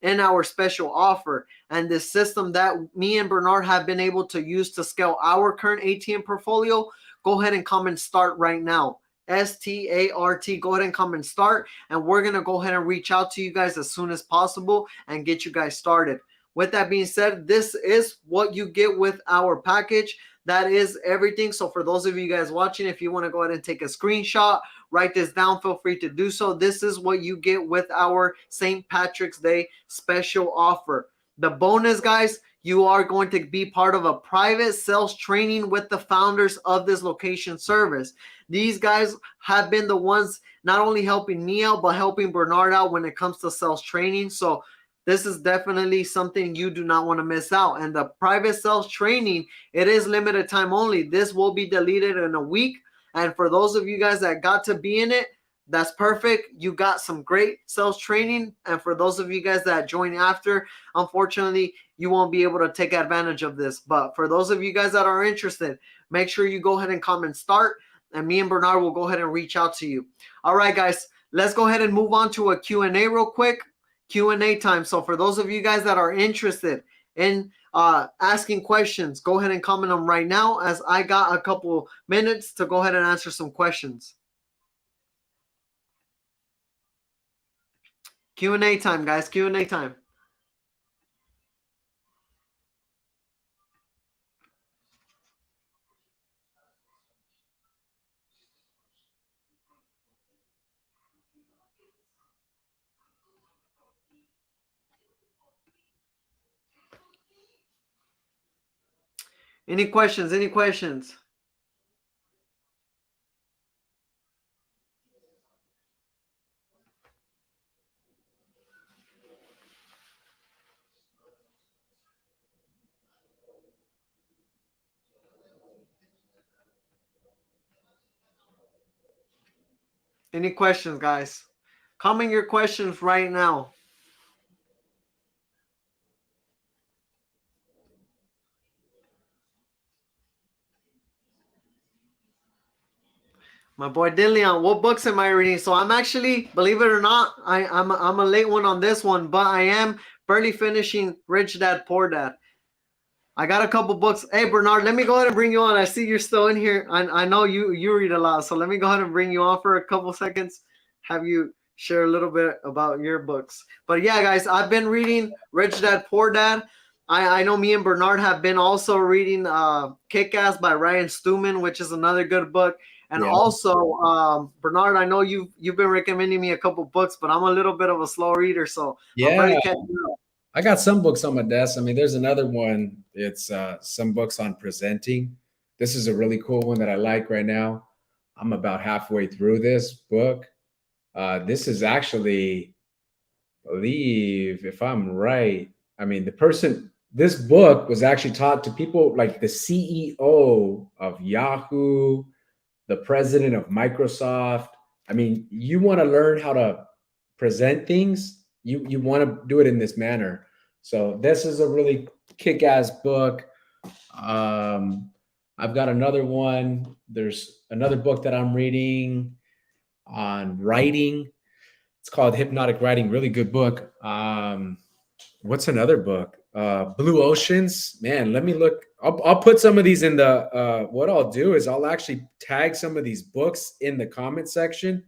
in our special offer and this system that me and Bernard have been able to use to scale our current ATM portfolio, go ahead and comment start right now. START. Go ahead and comment start, and we're going to go ahead and reach out to you guys as soon as possible and get you guys started. With that being said, this is what you get with our package. That is everything. So for those of you guys watching, if you want to go ahead and take a screenshot, write this down, feel free to do so. This is what you get with our St. Patrick's Day special offer. The bonus, guys, you are going to be part of a private sales training with the founders of this location service. These guys have been the ones not only helping me out, but helping Bernard out when it comes to sales training. So this is definitely something you do not want to miss out. And the private sales training, it is limited time only. This will be deleted in a week. And for those of you guys that got to be in it, that's perfect. You got some great sales training. And for those of you guys that join after, unfortunately, you won't be able to take advantage of this. But for those of you guys that are interested, make sure you go ahead and comment start, and me and Bernard will go ahead and reach out to you. All right, guys, let's go ahead and move on to a Q&A real quick. Q&A time. So for those of you guys that are interested in asking questions, go ahead and comment them right now, as I got a couple minutes to go ahead and answer some questions. Q&A time, guys. Q&A time. Any questions? Any questions? Any questions, guys? Comment your questions right now. My boy Dillion, what books am I reading? So I'm actually, believe it or not, I'm a late one on this one, but I am barely finishing Rich Dad Poor Dad. I got a couple books. Hey Bernard, let me go ahead and bring you on. I see you're still in here. I know you read a lot, so let me go ahead and bring you on for a couple seconds. Have you share a little bit about your books. But yeah, guys, I've been reading Rich Dad Poor Dad. I know me and Bernard have been also reading Kick-Ass by Ryan Stewman, which is another good book. And also, Bernard, I know you've been recommending me a couple books, but I'm a little bit of a slow reader, so I'm barely catching up. I got some books on my desk. I mean, there's another one. It's some books on presenting. This is a really cool one that I like right now. I'm about halfway through this book. This is actually, I believe, if I'm right, I mean, this book was actually taught to people like the CEO of Yahoo, the president of Microsoft. I mean, you want to learn how to present things, you want to do it in this manner. So this is a really kick-ass book. Um, I've got another one. There's another book that I'm reading on writing. It's called Hypnotic Writing. Really good book. What's another book? Blue Oceans. Man, let me look. I'll put some of these in the. What I'll do is I'll actually tag some of these books in the comment section,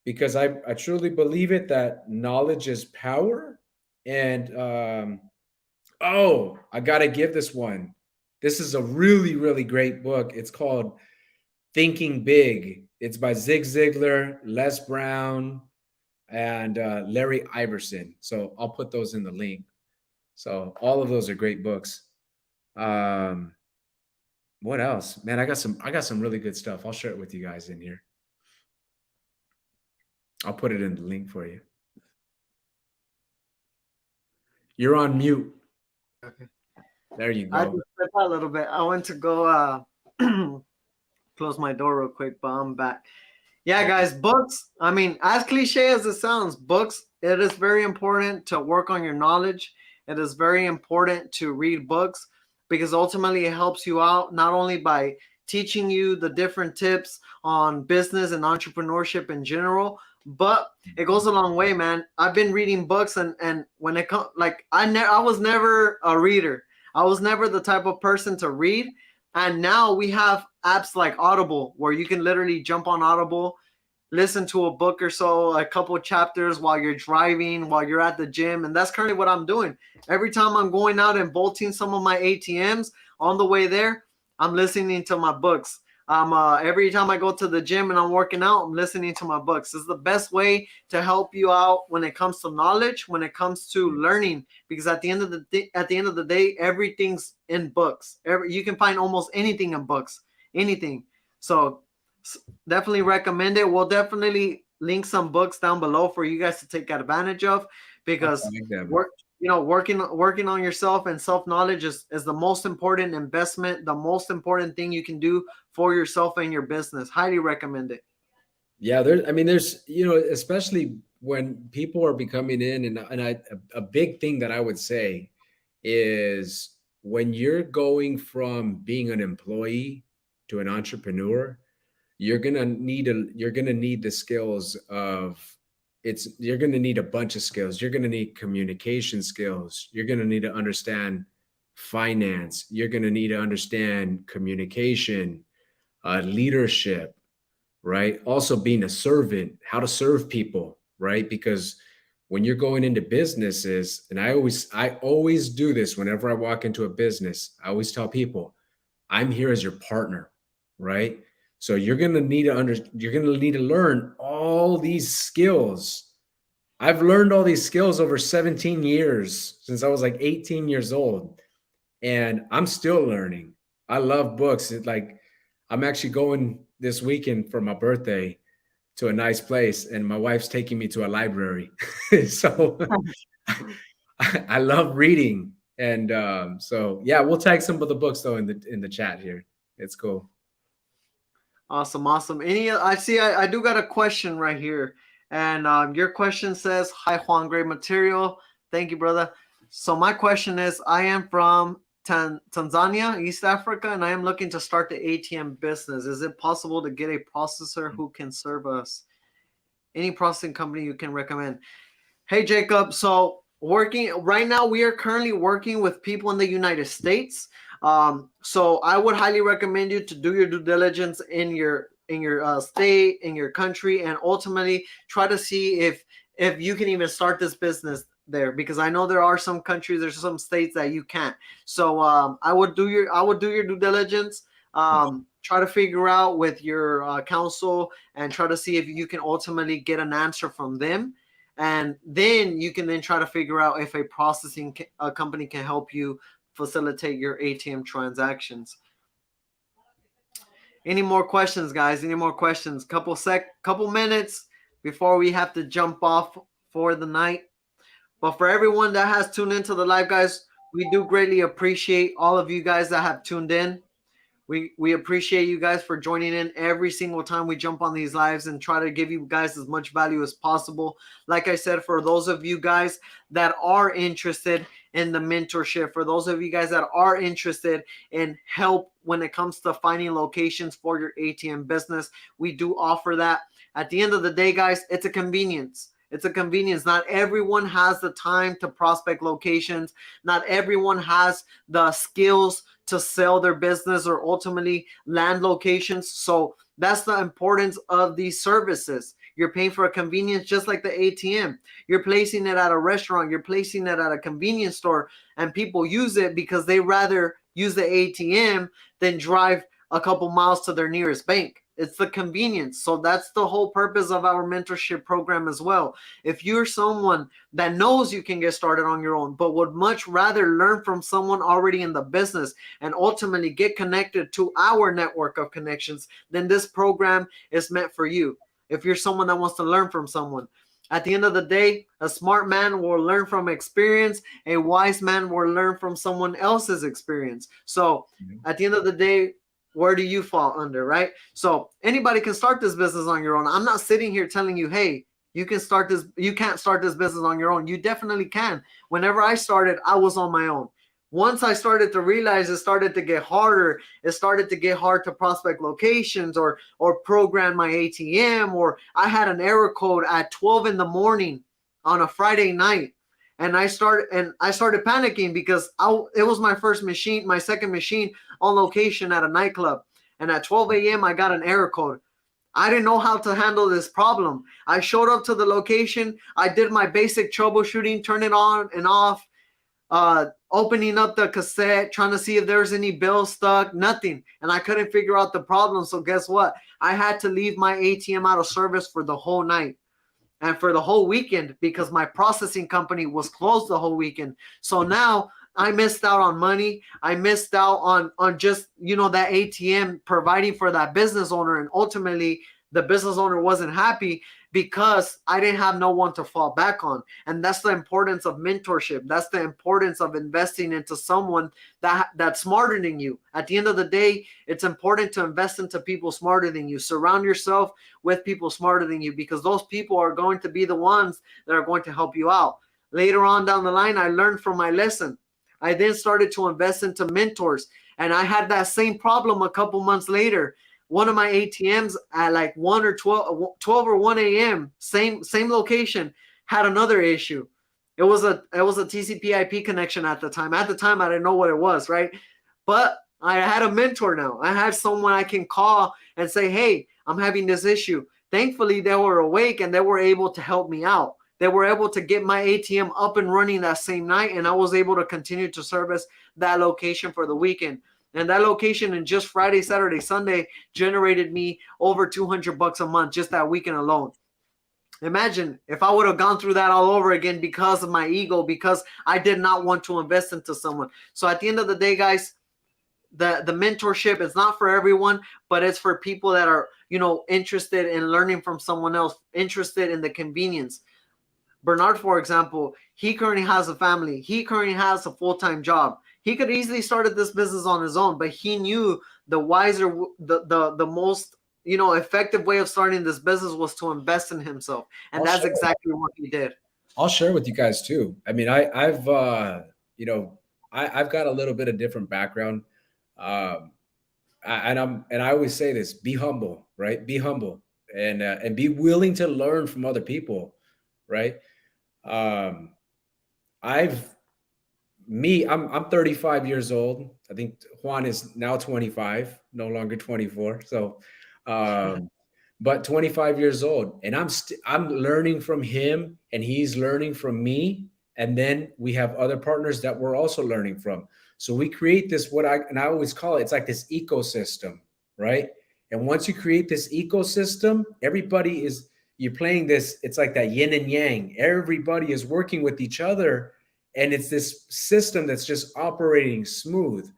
because I truly believe it that knowledge is power. And oh, I gotta give this one. This is a really, really great book. It's called Thinking Big. It's by Zig Ziglar, Les Brown, and Larry Iverson. So I'll put those in the link. So all of those are great books. Um, what else? Man, I got some really good stuff. I'll share it with you guys in here. I'll put it in the link for you. You're on mute. Okay. There you I go. just stepped out a little bit. I went to go close my door real quick, but I'm back. Yeah, guys, books. I mean, as cliche as it sounds, books, it is very important to work on your knowledge. It is very important to read books because ultimately it helps you out not only by teaching you the different tips on business and entrepreneurship in general, but it goes a long way, man. I've been reading books and when it comes like I was never a reader. I was never the type of person to read. And now we have apps like Audible where you can literally jump on Audible, listen to a book or so, a couple of chapters while you're driving, while you're at the gym. And that's currently what I'm doing. Every time I'm going out and bolting some of my ATMs on the way there, I'm listening to my books. Every time I go to the gym and I'm working out, I'm listening to my books. This is the best way to help you out when it comes to knowledge, when it comes to learning. Because at the end of the day, everything's in books. You can find almost anything in books, anything. So definitely recommend it. We'll definitely link some books down below for you guys to take advantage of because working on yourself and self-knowledge is the most important investment, the most important thing you can do for yourself and your business. Highly recommend it. Yeah, there's, especially when people are becoming in, a big thing that I would say is when you're going from being an employee to an entrepreneur, you're gonna need the skills of you're gonna need a bunch of skills. You're gonna need communication skills. You're gonna need to understand finance. You're gonna need to understand communication, leadership, right? Also being a servant, how to serve people, right? Because when you're going into businesses, and I always do this whenever I walk into a business, I always tell people, I'm here as your partner, right? So you're gonna need to learn all these skills. I've learned all these skills over 17 years since I was like 18 years old, and I'm still learning. I love books. I'm actually going this weekend for my birthday to a nice place, and my wife's taking me to a library. So I love reading, and so yeah, we'll tag some of the books though in the chat here. It's cool. Awesome. I do got a question right here. And your question says, "Hi Juan, great material. Thank you, brother." So my question is, I am from Tanzania, East Africa, and I am looking to start the ATM business. Is it possible to get a processor who can serve us? Any processing company you can recommend? Hey Jacob, so working right now, we are currently working with people in the United States. So I would highly recommend you to do your due diligence in your state, in your country, and ultimately try to see if you can even start this business there. Because I know there are some countries, there's some states that you can't. So I would do your due diligence. Try to figure out with your counsel and try to see if you can ultimately get an answer from them. And then you can then try to figure out if a processing company can help you facilitate your ATM transactions. Any more questions, guys? Any more questions? Couple minutes before we have to jump off for the night. But for everyone that has tuned into the live, guys, we do greatly appreciate all of you guys that have tuned in. We appreciate you guys for joining in every single time we jump on these lives and try to give you guys as much value as possible. Like I said, for those of you guys that are interested in the mentorship, for those of you guys that are interested in help when it comes to finding locations for your ATM business, we do offer that. At the end of the day, guys, it's a convenience. It's a convenience. Not everyone has the time to prospect locations. Not everyone has the skills to sell their business or ultimately land locations. So that's the importance of these services. You're paying for a convenience just like the ATM. You're placing it at a restaurant, you're placing it at a convenience store, and people use it because they rather use the ATM than drive a couple miles to their nearest bank. It's the convenience. So that's the whole purpose of our mentorship program as well. If you're someone that knows you can get started on your own, but would much rather learn from someone already in the business and ultimately get connected to our network of connections, then this program is meant for you. If you're someone that wants to learn from someone, at the end of the day, a smart man will learn from experience. A wise man will learn from someone else's experience. So at the end of the day, where do you fall under, right? So anybody can start this business on your own. I'm not sitting here telling you, hey, you can't start this business on your own. You definitely can. Whenever I started, I was on my own. Once I started to realize it started to get harder, it started to get hard to prospect locations or program my ATM, or I had an error code at 12 in the morning on a Friday night. And I started panicking because it was my first machine, my second machine on location at a nightclub. And at 12 a.m., I got an error code. I didn't know how to handle this problem. I showed up to the location. I did my basic troubleshooting, turn it on and off, opening up the cassette, trying to see if there's any bills stuck, nothing. And I couldn't figure out the problem. So guess what? I had to leave my ATM out of service for the whole night and for the whole weekend because my processing company was closed the whole weekend. So now I missed out on money. I missed out on just, that ATM providing for that business owner. And ultimately, the business owner wasn't happy because I didn't have no one to fall back on. And that's the importance of mentorship. That's the importance of investing into someone that's smarter than you. At the end of the day, it's important to invest into people smarter than you. Surround yourself with people smarter than you because those people are going to be the ones that are going to help you out. Later on down the line, I learned from my lesson. I then started to invest into mentors, and I had that same problem a couple months later. One of my ATMs at like 1 or 12 or 1 a.m., same location, had another issue. It was a TCP/IP connection at the time. At the time, I didn't know what it was, right? But I had a mentor now. I had someone I can call and say, hey, I'm having this issue. Thankfully, they were awake and they were able to help me out. They were able to get my ATM up and running that same night, and I was able to continue to service that location for the weekend. And that location in just Friday, Saturday, Sunday generated me over $200 a month just that weekend alone. Imagine if I would have gone through that all over again because of my ego, because I did not want to invest into someone. So at the end of the day, guys, the mentorship is not for everyone, but it's for people that are, interested in learning from someone else, interested in the convenience. Bernard, for example, he currently has a family. He currently has a full-time job. He could easily started this business on his own, but he knew the wiser, the most, effective way of starting this business was to invest in himself. And that's exactly what he did. I'll share with you guys too. I mean, I've got a little bit of different background. And I always say this, be humble, right? Be humble and be willing to learn from other people, right? I'm 35 years old. I think Juan is now 25, no longer 24. So, but 25 years old, and I'm learning from him, and he's learning from me. And then we have other partners that we're also learning from. So we create this, I always call it, it's like this ecosystem, right? And once you create this ecosystem, you're playing this, it's like that yin and yang. Everybody is working with each other, and it's this system that's just operating smooth.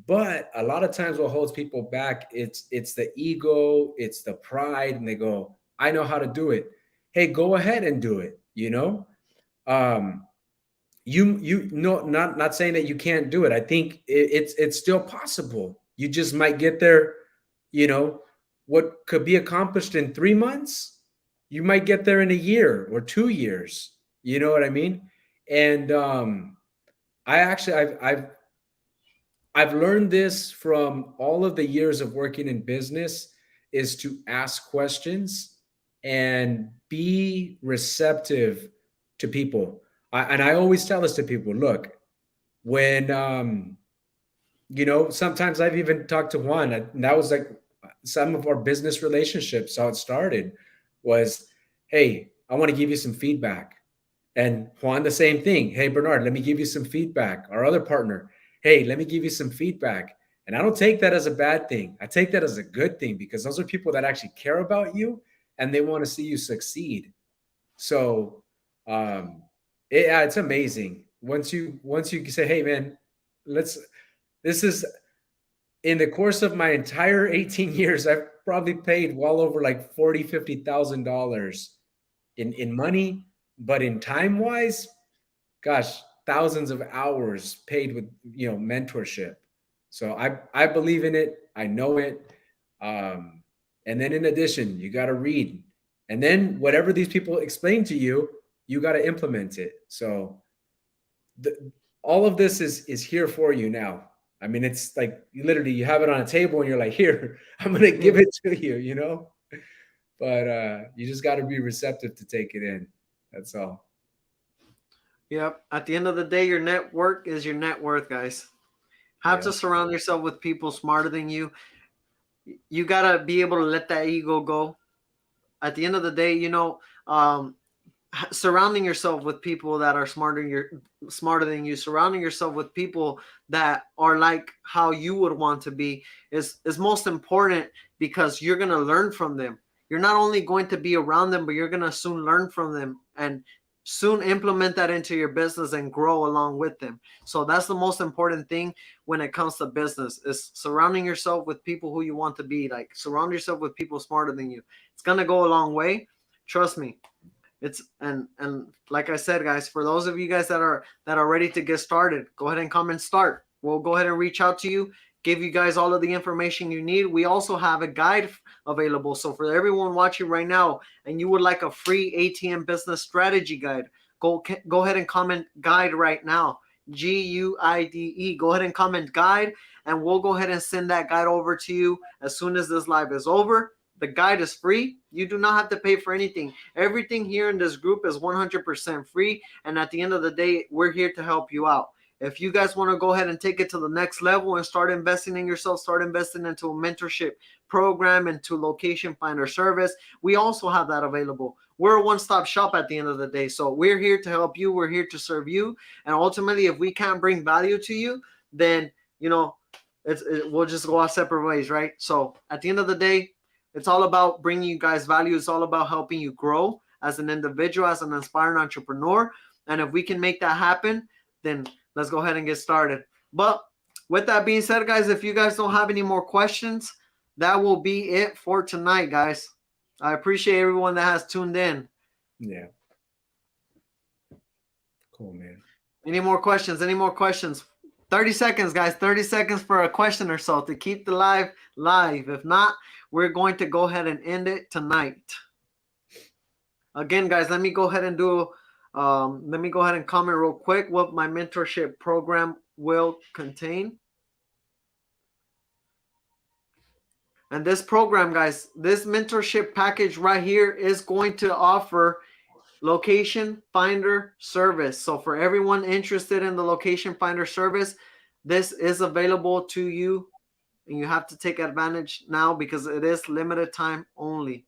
But a lot of times what holds people back, it's the ego, it's the pride, and they go, I know how to do it. Hey, go ahead and do it, not saying that you can't do it. I think it's still possible. You just might get there, you know, what could be accomplished in 3 months, you might get there in a year or 2 years. You know what I mean? And I actually I've learned this from all of the years of working in business is to ask questions and be receptive to people. And I always tell this to people, look, when sometimes I've even talked to Juan, and that was like some of our business relationships. How it started was, hey, I want to give you some feedback. And Juan, the same thing. Hey, Bernard, let me give you some feedback. Our other partner, hey, let me give you some feedback. And I don't take that as a bad thing. I take that as a good thing because those are people that actually care about you and they want to see you succeed. So it's amazing. Once you say, hey man, this is in the course of my entire 18 years, I've probably paid well over like $50,000 in money, but in time wise, gosh, thousands of hours paid with mentorship. So I believe in it. I know it. And then in addition, you got to read. And then whatever these people explain to you, you got to implement it. So all of this is here for you now. I mean, it's like you have it on a table and you're like, here, I'm going to give it to you, but you just got to be receptive to take it in. That's all. Yep. At the end of the day, your network is your net worth, guys. Have to surround yourself with people smarter than you. You got to be able to let that ego go. At the end of the day, surrounding yourself with people that are smarter than you, surrounding yourself with people that are like how you would want to be is most important, because you're going to learn from them. You're not only going to be around them, but you're going to soon learn from them and soon implement that into your business and grow along with them. So that's the most important thing when it comes to business, is surrounding yourself with people who you want to be. Like, surround yourself with people smarter than you. It's going to go a long way. Trust me. It's and like I said, guys, for those of you guys that are ready to get started, go ahead and comment start. We'll go ahead and reach out to you, give you guys all of the information you need. We also have a guide available. So for everyone watching right now and you would like a free ATM business strategy guide, go ahead and comment guide right now. GUIDE. Go ahead and comment guide, and we'll go ahead and send that guide over to you as soon as this live is over. The guide is free. You do not have to pay for anything. Everything here in this group is 100% free. And at the end of the day, we're here to help you out. If you guys want to go ahead and take it to the next level and start investing in yourself, start investing into a mentorship program, into location finder service, we also have that available. We're a one-stop shop at the end of the day. So we're here to help you. We're here to serve you. And ultimately, if we can't bring value to you, then, we'll just go our separate ways, right? So at the end of the day, it's all about bringing you guys value. It's all about helping you grow as an individual, as an aspiring entrepreneur. And if we can make that happen, then let's go ahead and get started. But with that being said, guys, if you guys don't have any more questions, that will be it for tonight, guys. I appreciate everyone that has tuned in. Yeah. Cool, man. Any more questions? 30 seconds, guys. 30 seconds for a question or so to keep the live. If not, we're going to go ahead and end it tonight. Again, guys, let me go ahead and comment real quick what my mentorship program will contain. And this program, guys, this mentorship package right here is going to offer location finder service. So for everyone interested in the location finder service, this is available to you. And you have to take advantage now because it is limited time only.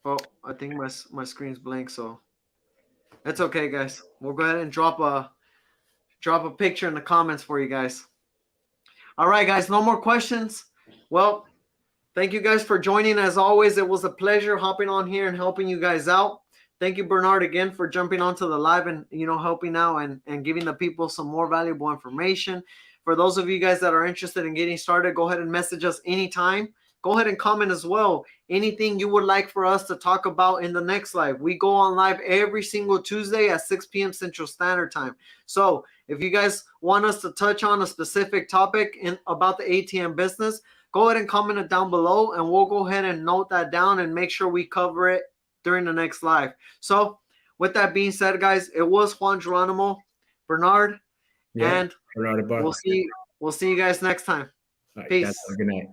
Oh, I think my screen's blank, so it's okay, guys. We'll go ahead and drop a picture in the comments for you guys. All right, guys, no more questions. Well, thank you guys for joining. As always, it was a pleasure hopping on here and helping you guys out. Thank you, Bernard, again for jumping onto the live and helping out and giving the people some more valuable information. For those of you guys that are interested in getting started, go ahead and message us anytime. go ahead and comment as well. Anything you would like for us to talk about in the next live. We go on live every single Tuesday at 6 p.m. Central Standard Time. So if you guys want us to touch on a specific topic about the ATM business, go ahead and comment it down below, and we'll go ahead and note that down and make sure we cover it during the next live. So with that being said, guys, it was Juan Jeronimo, Bernard, Yeah. and Bernard Ibarra. we'll see you guys next time. All right, Peace. guys, have a good night.